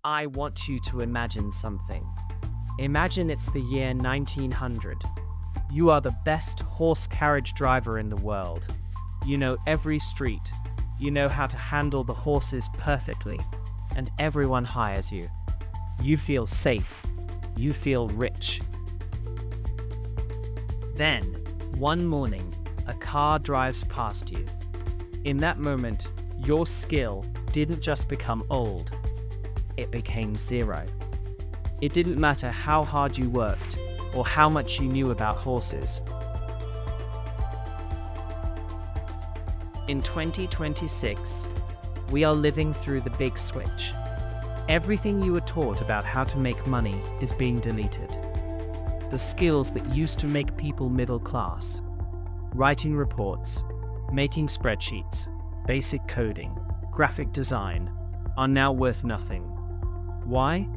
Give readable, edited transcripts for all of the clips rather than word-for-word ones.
I want you to imagine something. Imagine it's the year 1900. You are the best horse carriage driver in the world. You know every street. You know how to handle the horses perfectly. And everyone hires you. You feel safe. You feel rich. Then, one morning, a car drives past you. In that moment, your skill didn't just become old. It became zero. It didn't matter how hard you worked or how much you knew about horses. In 2026, we are living through the big switch. Everything you were taught about how to make money is being deleted. The skills that used to make people middle class, writing reports, making spreadsheets, basic coding, graphic design, are now worth nothing. Why?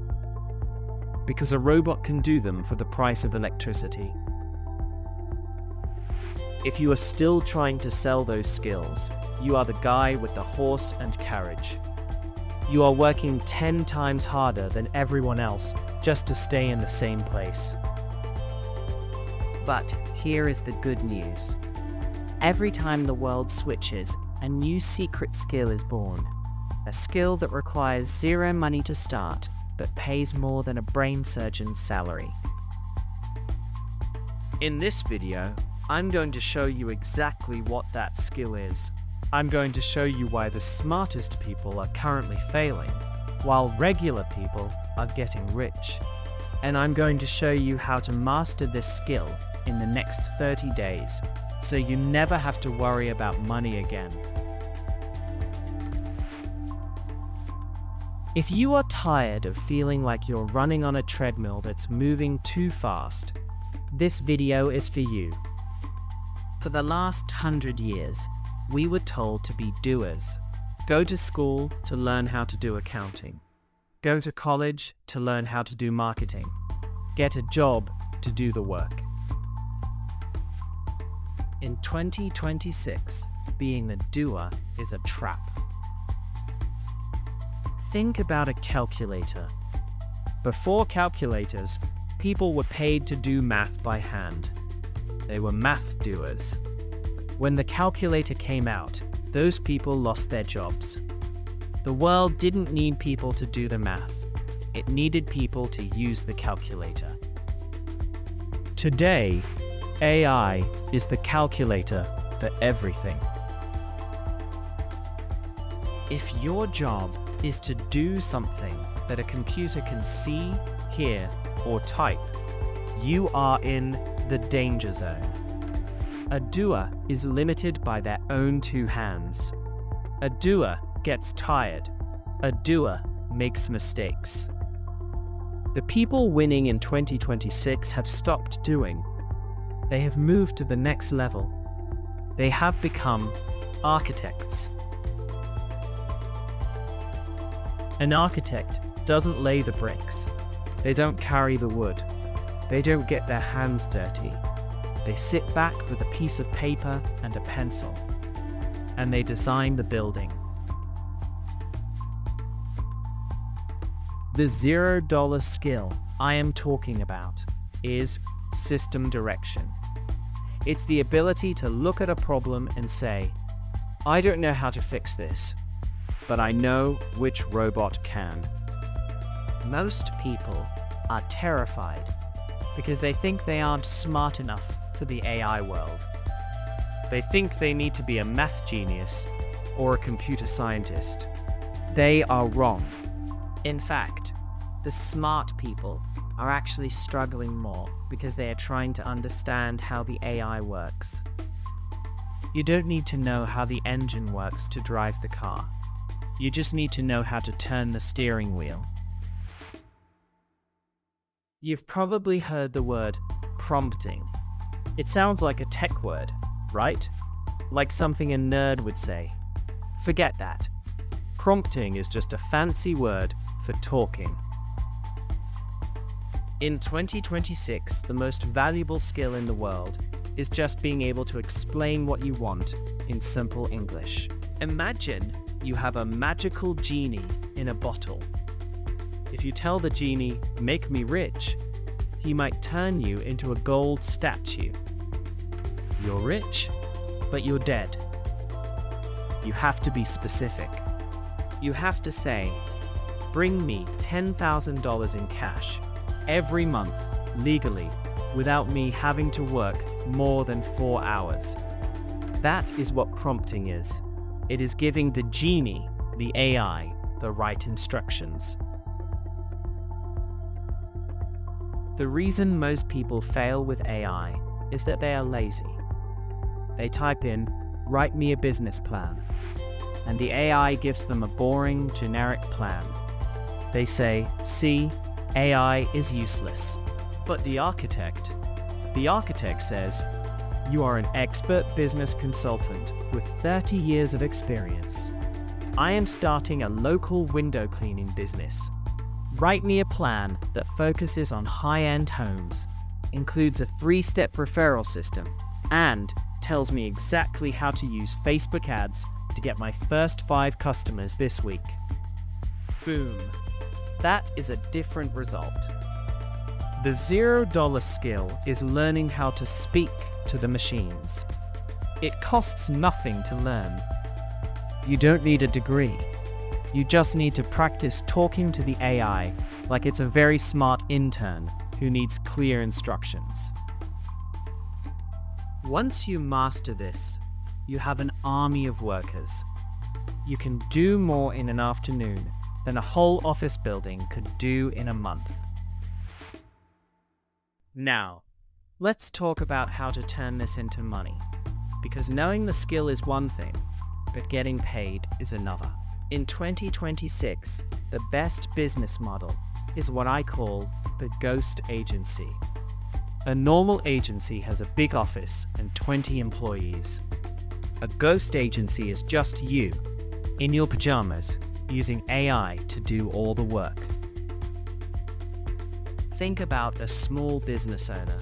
Because a robot can do them for the price of electricity. If you are still trying to sell those skills, you are the guy with the horse and carriage. You are working 10 times harder than everyone else just to stay in the same place. But here is the good news. Every time the world switches, a new secret skill is born. A skill that requires zero money to start, but pays more than a brain surgeon's salary. In this video, I'm going to show you exactly what that skill is. I'm going to show you why the smartest people are currently failing, while regular people are getting rich. And I'm going to show you how to master this skill in the next 30 days, so you never have to worry about money again. If you are tired of feeling like you're running on a treadmill that's moving too fast, this video is for you. For the last 100 years, we were told to be doers. Go to school to learn how to do accounting. Go to college to learn how to do marketing. Get a job to do the work. In 2026, being a doer is a trap. Think about a calculator. Before calculators, people were paid to do math by hand. They were math doers. When the calculator came out, those people lost their jobs. The world didn't need people to do the math. It needed people to use the calculator. Today, AI is the calculator for everything. If your job is to do something that a computer can see, hear, or type, you are in the danger zone. A doer is limited by their own two hands. A doer gets tired. A doer makes mistakes. The people winning in 2026 have stopped doing. They have moved to the next level. They have become architects. An architect doesn't lay the bricks. They don't carry the wood. They don't get their hands dirty. They sit back with a piece of paper and a pencil, and they design the building. The $0 skill I am talking about is system direction. It's the ability to look at a problem and say, I don't know how to fix this, but I know which robot can. Most people are terrified because they think they aren't smart enough for the AI world. They think they need to be a math genius or a computer scientist. They are wrong. In fact, the smart people are actually struggling more because they are trying to understand how the AI works. You don't need to know how the engine works to drive the car. You just need to know how to turn the steering wheel. You've probably heard the word prompting. It sounds like a tech word, right? Like something a nerd would say. Forget that. Prompting is just a fancy word for talking. In 2026, the most valuable skill in the world is just being able to explain what you want in simple English. Imagine you have a magical genie in a bottle. If you tell the genie, "Make me rich," he might turn you into a gold statue. You're rich, but you're dead. You have to be specific. You have to say, "Bring me $10,000 in cash every month, legally, without me having to work more than 4 hours." That is what prompting is. It is giving the genie, the AI, the right instructions. The reason most people fail with AI is that they are lazy. They type in, "Write me a business plan," and the AI gives them a boring, generic plan. They say, "See, AI is useless." But the architect says, "You are an expert business consultant with 30 years of experience. I am starting a local window cleaning business. Write me a plan that focuses on high-end homes, includes a 3-step referral system, and tells me exactly how to use Facebook ads to get my first 5 customers this week." Boom. That is a different result. The $0 skill is learning how to speak to the machines. It costs nothing to learn. You don't need a degree. You just need to practice talking to the AI like it's a very smart intern who needs clear instructions. Once you master this, you have an army of workers. You can do more in an afternoon than a whole office building could do in a month. Now, let's talk about how to turn this into money, because knowing the skill is one thing, but getting paid is another. In 2026, the best business model is what I call the ghost agency. A normal agency has a big office and 20 employees. A ghost agency is just you, in your pajamas, using AI to do all the work. Think about a small business owner.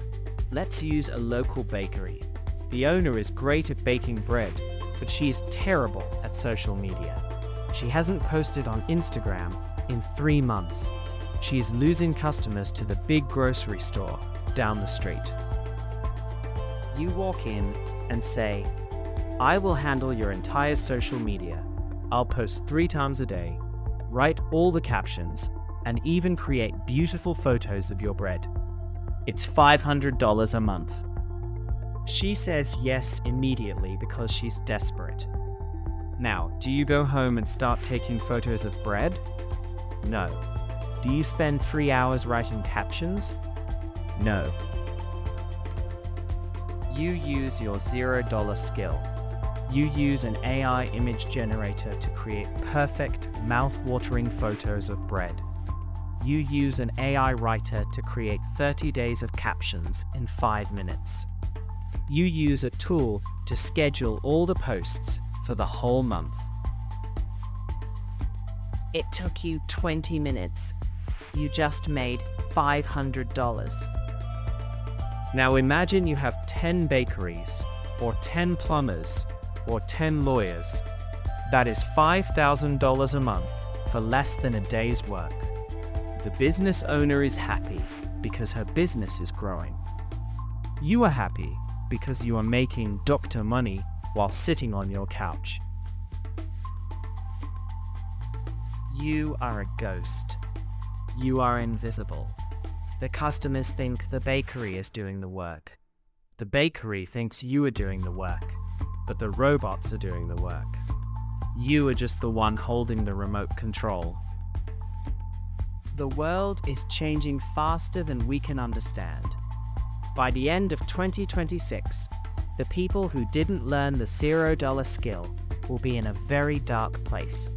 Let's use a local bakery. The owner is great at baking bread, but she is terrible at social media. She hasn't posted on Instagram in 3 months. She is losing customers to the big grocery store down the street. You walk in and say, "I will handle your entire social media. I'll post 3 times a day, write all the captions, and even create beautiful photos of your bread. It's $500 a month." She says yes immediately because she's desperate. Now, do you go home and start taking photos of bread? No. Do you spend 3 hours writing captions? No. You use your $0 skill. You use an AI image generator to create perfect, mouth-watering photos of bread. You use an AI writer to create 30 days of captions in 5 minutes. You use a tool to schedule all the posts for the whole month. It took you 20 minutes. You just made $500. Now imagine you have 10 bakeries, or 10 plumbers, or 10 lawyers. That is $5,000 a month for less than a day's work. The business owner is happy because her business is growing. You are happy because you are making doctor money while sitting on your couch. You are a ghost. You are invisible. The customers think the bakery is doing the work. The bakery thinks you are doing the work, but the robots are doing the work. You are just the one holding the remote control. The world is changing faster than we can understand. By the end of 2026, the people who didn't learn the $0 skill will be in a very dark place.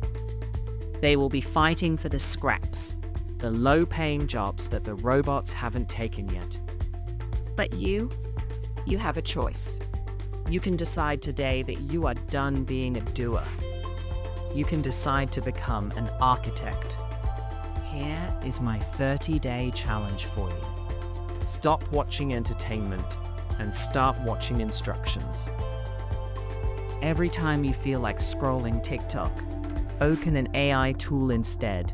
They will be fighting for the scraps, the low-paying jobs that the robots haven't taken yet. But you have a choice. You can decide today that you are done being a doer. You can decide to become an architect. Here is my 30-day challenge for you. Stop watching entertainment and start watching instructions. Every time you feel like scrolling TikTok, open an AI tool instead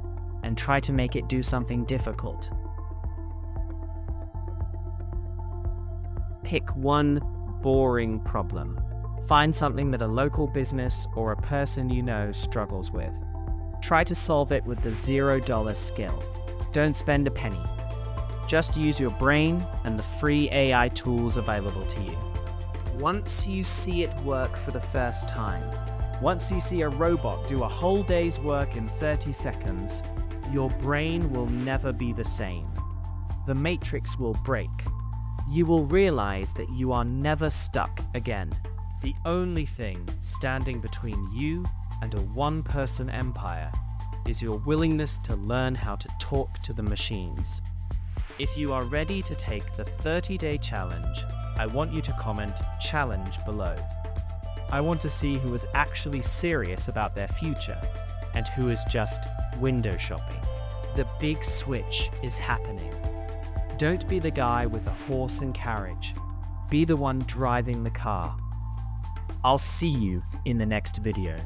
and try to make it do something difficult. Pick one boring problem. Find something that a local business or a person you know struggles with. Try to solve it with the $0 skill. Don't spend a penny. Just use your brain and the free AI tools available to you. Once you see it work for the first time, once you see a robot do a whole day's work in 30 seconds, your brain will never be the same. The matrix will break. You will realize that you are never stuck again. The only thing standing between you and a one-person empire is your willingness to learn how to talk to the machines. If you are ready to take the 30-day challenge, I want you to comment "challenge" below. I want to see who is actually serious about their future and who is just window shopping. The big switch is happening. Don't be the guy with the horse and carriage. Be the one driving the car. I'll see you in the next video.